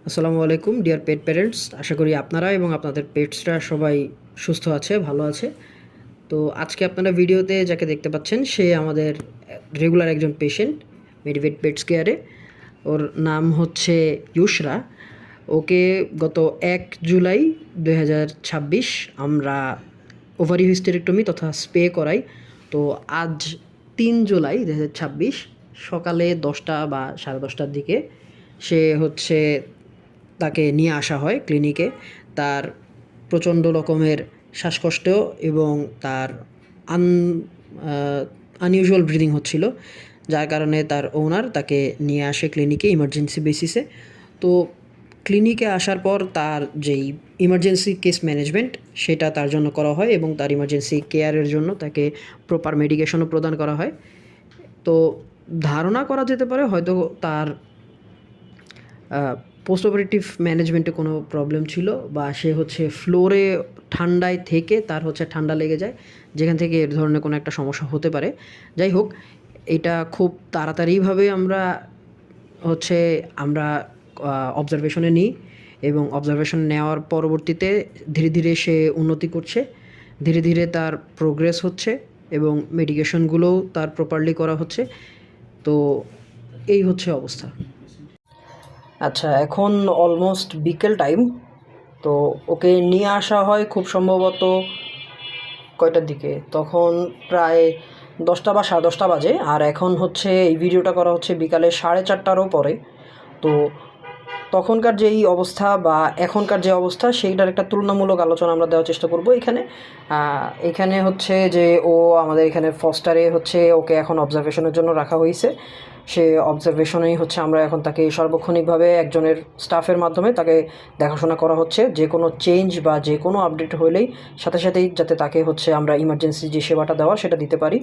আসসালামু আলাইকুম ডিয়ার পেট প্যারেন্টস, আশা করি আপনারা এবং আপনাদের পেটসরা সবাই সুস্থ আছে, ভালো আছে। তো আজকে আপনারা ভিডিওতে যাকে দেখতে পাচ্ছেন সে আমাদের রেগুলার একজন পেশেন্ট মেডিভেট পেটস কেয়ারে। ওর নাম হচ্ছে ইউসরা। ওকে গত 1 জুলাই 2026 আমরা ওভারি হিস্টেরেক্টমি তথা স্পে করাই। তো আজ 3 জুলাই 2026 সকালে 10টা বা 10:30টার দিকে সে হচ্ছে তাকে নিয়ে আসা হয় ক্লিনিকে। তার প্রচণ্ড রকমের শ্বাসকষ্ট এবং তার আন আনইউজুয়াল ব্রিদিং হচ্ছিল, যার কারণে তার ওনার তাকে নিয়ে আসে ক্লিনিকে ইমার্জেন্সি বেসিসে। তো ক্লিনিকে আসার পর তার যেই ইমার্জেন্সি কেস ম্যানেজমেন্ট সেটা তার জন্য করা হয় এবং তার ইমার্জেন্সি কেয়ারের জন্য তাকে প্রপার মেডিকেশনও প্রদান করা হয়। তো ধারণা করা যেতে পারে হয়তো তার পোস্ট অপারেটিভ ম্যানেজমেন্টে কোনো প্রবলেম ছিল, বা সে হচ্ছে ফ্লোরে ঠান্ডায় থেকে তার হচ্ছে ঠান্ডা লেগে যায়, যেখান থেকে এর ধরনের কোনো একটা সমস্যা হতে পারে। যাই হোক, এটা খুব তাড়াতাড়িভাবে আমরা অবজারভেশনে নিই এবং অবজারভেশন নেওয়ার পরবর্তীতে ধীরে ধীরে সে উন্নতি করছে, ধীরে ধীরে তার প্রোগ্রেস হচ্ছে এবং মেডিকেশনগুলোও তার প্রপারলি করা হচ্ছে। তো এই হচ্ছে অবস্থা। আচ্ছা, এখন অলমোস্ট বিকেল টাইম। তো ওকে নিয়ে আসা হয় খুব সম্ভবত কয়টার দিকে, তখন প্রায় 10টা বা 10:30 বাজে। আর এখন হচ্ছে এই ভিডিওটা করা হচ্ছে বিকালে 4:30টারও পরে। তো তখনকার যেই অবস্থা বা এখনকার যে অবস্থা সেইটার একটা তুলনামূলক আলোচনা আমরা দেওয়ার চেষ্টা করব এখানে। এখানে হচ্ছে যে ও আমাদের এখানে ফস্টারে হচ্ছে ওকে এখন অবজারভেশনের জন্য রাখা হয়েছে। সে অবজারভেশনেই হচ্ছে আমরা এখন তাকে সার্বক্ষণিকভাবে একজনের স্টাফের মাধ্যমে তাকে দেখাশোনা করা হচ্ছে। যে কোনো চেঞ্জ বা যে কোনো আপডেট হলেই সাথে সাথেই যাতে তাকে হচ্ছে আমরা ইমার্জেন্সি যে সেবাটা দেওয়া সেটা দিতে পারি।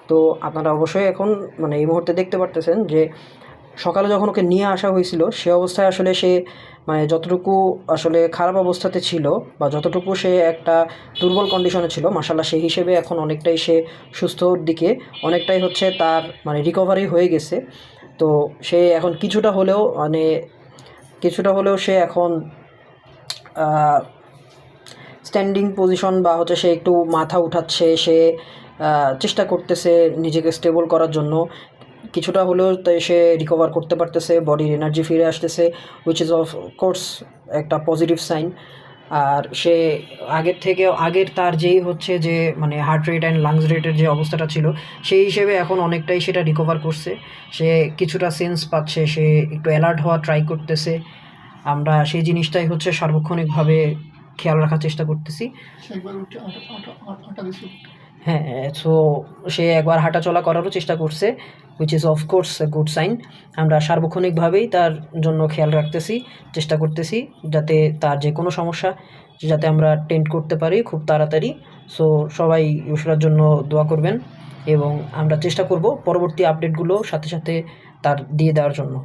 তো আপনারা অবশ্যই এখন এই মুহূর্তে দেখতে পারতেছেন যে সকালে যখন ওকে নিয়ে আসা হয়েছিল সে অবস্থায় আসলে সে যতটুকু আসলে খারাপ অবস্থাতে ছিল বা যতটুকু সে একটা দুর্বল কন্ডিশনে ছিল, মাশাআল্লাহ সেই হিসেবে এখন অনেকটাই সে সুস্থর দিকে, অনেকটাই হচ্ছে তার রিকভারি হয়ে গেছে। তো সে এখন কিছুটা হলেও সে এখন স্ট্যান্ডিং পজিশন বা হচ্ছে সে একটু মাথা উঠাচ্ছে, সে চেষ্টা করতেছে নিজেকে স্টেবল করার জন্য। কিছুটা হলেও তাই সে রিকভার করতে পারতেছে, বডির এনার্জি ফিরে আসতেছে, হুইচ ইজ অফ কোর্স একটা পজিটিভ সাইন। আর সে আগের তার যেই হচ্ছে যে হার্ট রেট অ্যান্ড লাংস রেটের যে অবস্থাটা ছিল সেই হিসেবে এখন অনেকটাই সেটা রিকভার করছে। সে কিছুটা সেন্স পাচ্ছে, সে একটু অ্যালার্ট হওয়া ট্রাই করতেছে। আমরা সেই জিনিসটাই হচ্ছে সার্বক্ষণিকভাবে খেয়াল রাখার চেষ্টা করতেছি। হ্যাঁ, সো সে একবার হাঁটাচলা করারও চেষ্টা করছে, which is of course a good sign. আমরা সার্বক্ষণিকভাবেই তার জন্য খেয়াল রাখতেছি, চেষ্টা করতেছি যাতে তার যে কোনো সমস্যা যাতে আমরা টেন্ড করতে পারি খুব তাড়াতাড়ি। সো সবাই ইউসরার জন্য দোয়া করবেন এবং আমরা চেষ্টা করব পরবর্তী আপডেটগুলো সাথে সাথে তার দিয়ে দেওয়ার জন্য।